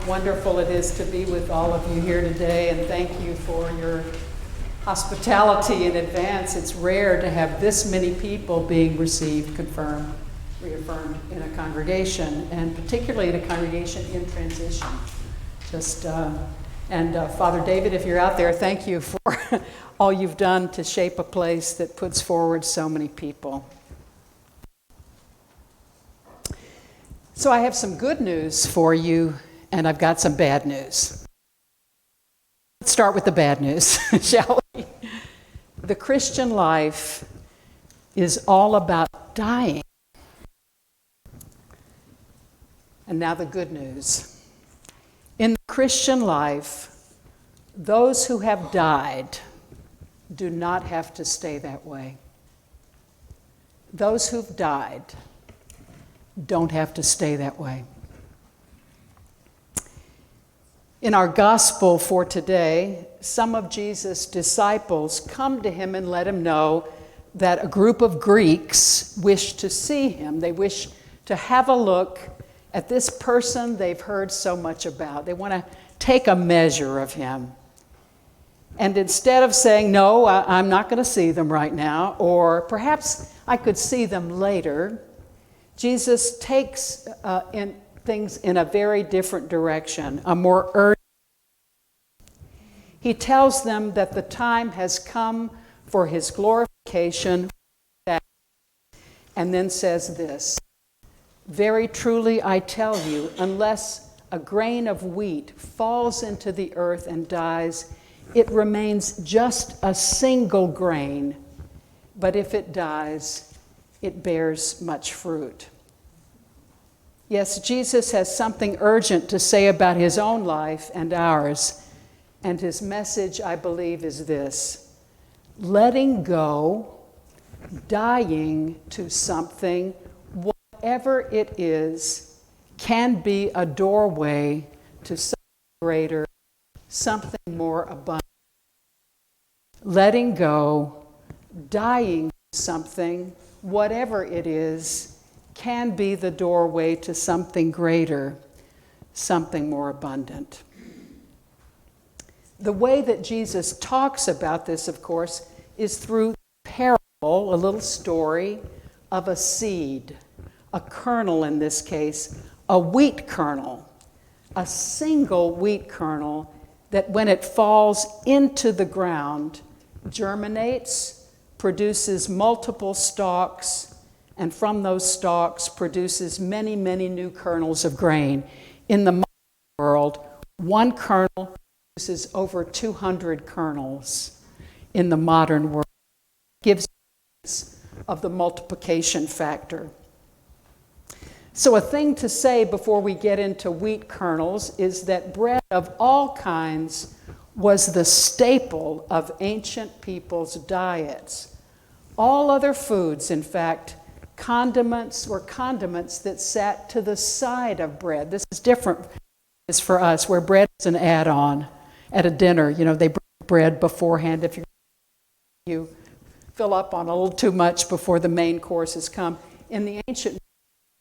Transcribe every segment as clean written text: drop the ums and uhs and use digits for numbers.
wonderful it is to be with all of you here today, and thank you for your hospitality in advance. It's rare to have this many people being received, confirmed, reaffirmed in a congregation, and particularly in a congregation in transition. Father David, if you're out there, thank you for all you've done to shape a place that puts forward so many people. So I have some good news for you, and I've got some bad news. Let's start with the bad news, shall we? The Christian life is all about dying. And now the good news. In the Christian life, those who have died do not have to stay that way. Those who've died don't have to stay that way. In our gospel for today, some of Jesus' disciples come to him and let him know that a group of Greeks wish to see him. They wish to have a look at this person they've heard so much about. They want to take a measure of him. And instead of saying, no, I'm not going to see them right now, or perhaps I could see them later, Jesus takes things in a very different direction, a more urgent. He tells them that the time has come for his glorification, and then says this, "Very truly I tell you, unless a grain of wheat falls into the earth and dies, it remains just a single grain, but if it dies, it bears much fruit." Yes, Jesus has something urgent to say about his own life and ours, and his message, I believe, is this: letting go, dying to something, whatever it is, can be a doorway to something greater, something more abundant. Letting go, dying to something, whatever it is, can be the doorway to something greater, something more abundant. The way that Jesus talks about this, of course, is through parable, a little story of a seed, a kernel in this case, a wheat kernel, a single wheat kernel that when it falls into the ground, germinates, produces multiple stalks, and from those stalks produces many, many new kernels of grain. In the modern world, one kernel produces over 200 kernels in the modern world. It gives sense of the multiplication factor. So a thing to say before we get into wheat kernels is that bread of all kinds was the staple of ancient people's diets. All other foods, in fact, condiments that sat to the side of bread. This is different for us, where bread is an add-on at a dinner. You know, they bring bread beforehand. If you fill up on a little too much before the main courses come. In the ancient world,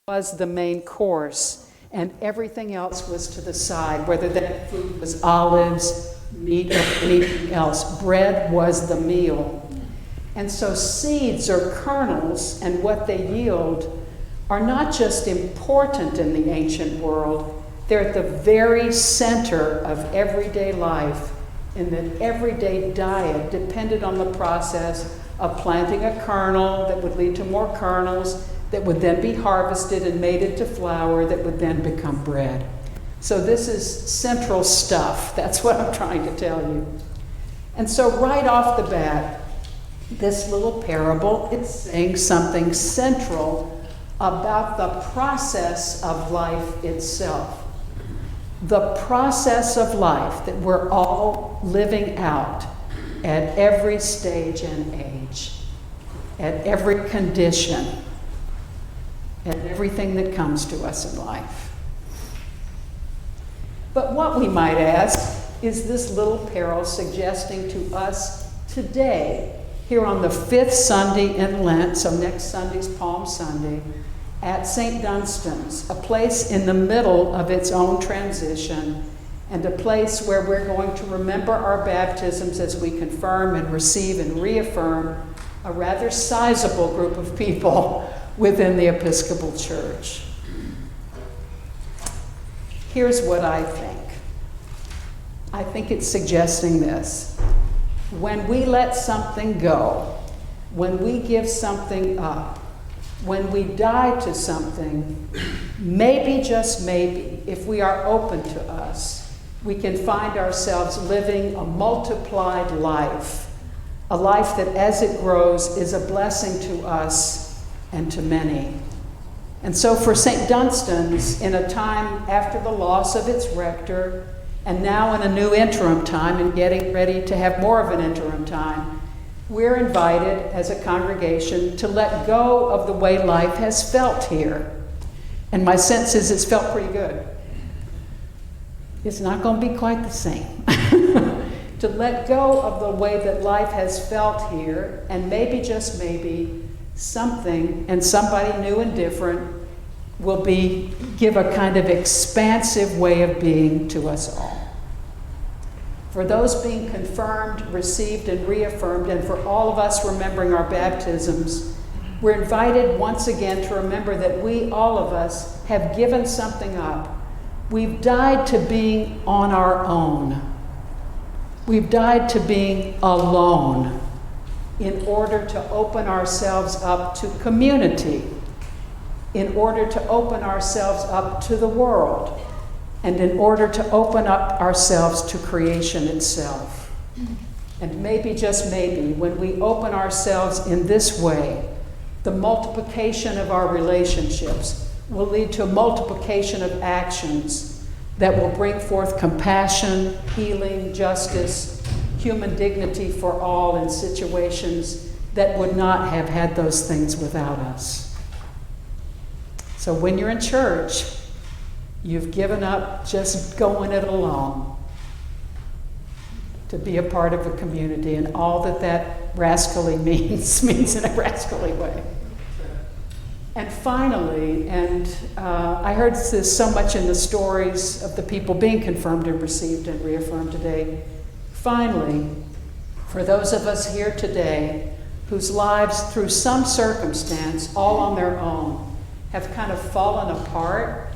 it was the main course, and everything else was to the side, whether that food was olives, meat, or anything else. Bread was the meal. And so seeds or kernels and what they yield are not just important in the ancient world, they're at the very center of everyday life, in that everyday diet depended on the process of planting a kernel that would lead to more kernels that would then be harvested and made into flour that would then become bread. So this is central stuff. That's what I'm trying to tell you. And so right off the bat, this little parable, it's saying something central about the process of life itself. The process of life that we're all living out at every stage and age, at every condition, at everything that comes to us in life. But what we might ask, is this little parable suggesting to us today, here on the 5th Sunday in Lent, so next Sunday's Palm Sunday, at St. Dunstan's, a place in the middle of its own transition, and a place where we're going to remember our baptisms as we confirm and receive and reaffirm a rather sizable group of people within the Episcopal Church. Here's what I think. I think it's suggesting this. When we let something go, when we give something up, when we die to something, maybe, just maybe, if we are open to us, we can find ourselves living a multiplied life, a life that as it grows is a blessing to us and to many. And so for St. Dunstan's, in a time after the loss of its rector, and now in a new interim time and getting ready to have more of an interim time, we're invited as a congregation to let go of the way life has felt here. And my sense is it's felt pretty good. It's not going to be quite the same. To let go of the way that life has felt here, and maybe, just maybe, something and somebody new and different will give a kind of expansive way of being to us all. For those being confirmed, received, and reaffirmed, and for all of us remembering our baptisms, we're invited once again to remember that we, all of us, have given something up. We've died to being on our own. We've died to being alone in order to open ourselves up to community, in order to open ourselves up to the world, and in order to open up ourselves to creation itself. And maybe, just maybe, when we open ourselves in this way, the multiplication of our relationships will lead to a multiplication of actions that will bring forth compassion, healing, justice, human dignity for all in situations that would not have had those things without us. So when you're in church, you've given up just going it alone to be a part of a community, and all that rascally means in a rascally way. And finally, I heard this so much in the stories of the people being confirmed and received and reaffirmed today. Finally, for those of us here today whose lives, through some circumstance, all on their own, have kind of fallen apart.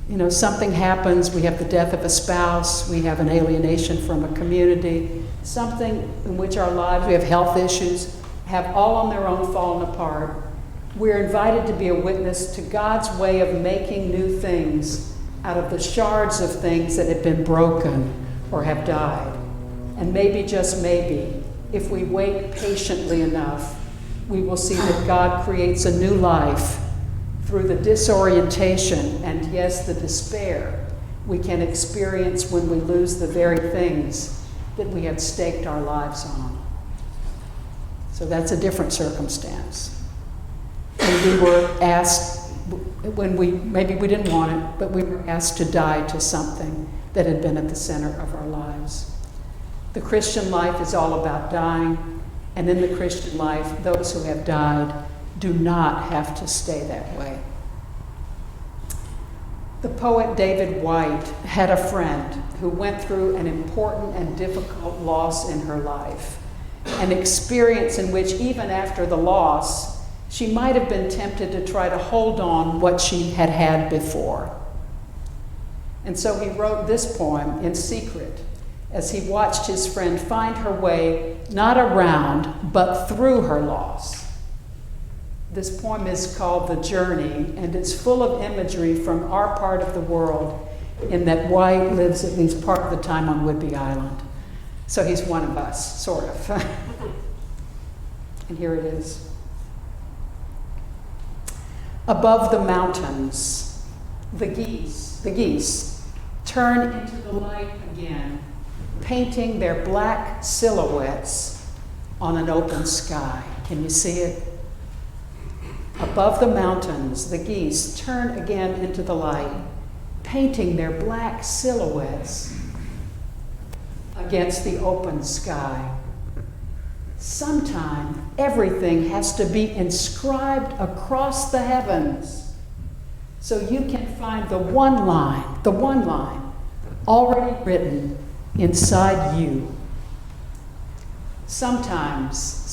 You know, something happens, we have the death of a spouse, we have an alienation from a community, something in which our lives, we have health issues, have all on their own fallen apart. We're invited to be a witness to God's way of making new things out of the shards of things that have been broken or have died. And maybe, just maybe, if we wait patiently enough, we will see that God creates a new life through the disorientation and, yes, the despair we can experience when we lose the very things that we have staked our lives on. So that's a different circumstance. And we were asked, maybe we didn't want it, but we were asked to die to something that had been at the center of our lives. The Christian life is all about dying, and in the Christian life, those who have died do not have to stay that way. The poet David White had a friend who went through an important and difficult loss in her life, an experience in which, even after the loss, she might have been tempted to try to hold on what she had had before. And so he wrote this poem in secret as he watched his friend find her way not around, but through her loss. This poem is called The Journey, and it's full of imagery from our part of the world, in that White lives at least part of the time on Whidbey Island. So he's one of us, sort of. And here it is. Above the mountains, the geese turn into the light again, painting their black silhouettes on an open sky. Can you see it? Above the mountains, the geese turn again into the light, painting their black silhouettes against the open sky. Sometime, everything has to be inscribed across the heavens so you can find the one line already written inside you. Sometimes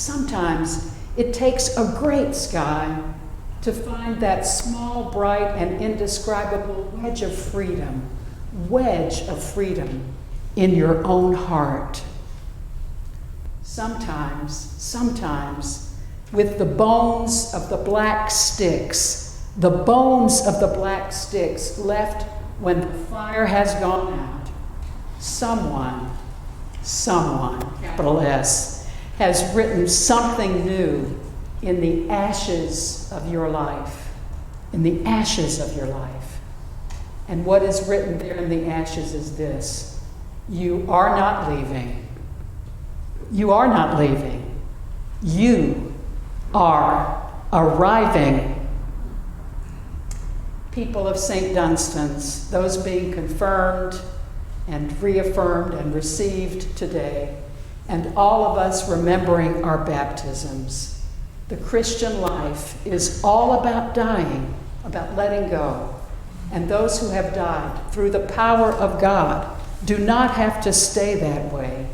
it takes a great sky to find that small, bright, and indescribable wedge of freedom in your own heart. Sometimes, with the bones of the black sticks left when the fire has gone out, someone, capital S, has written something new in the ashes of your life. In the ashes of your life. And what is written there in the ashes is this: you are not leaving. You are not leaving. You are arriving. People of St. Dunstan's, those being confirmed and reaffirmed and received today, and all of us remembering our baptisms. The Christian life is all about dying, about letting go. And those who have died through the power of God do not have to stay that way.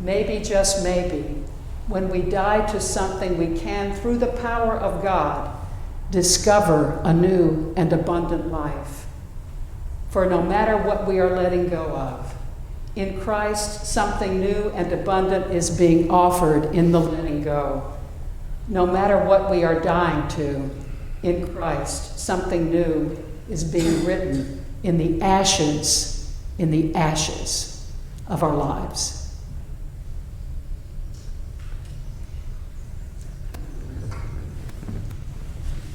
Maybe, just maybe, when we die to something, we can, through the power of God, discover a new and abundant life. For no matter what we are letting go of, in Christ, something new and abundant is being offered in the letting go. No matter what we are dying to, in Christ, something new is being written in the ashes of our lives.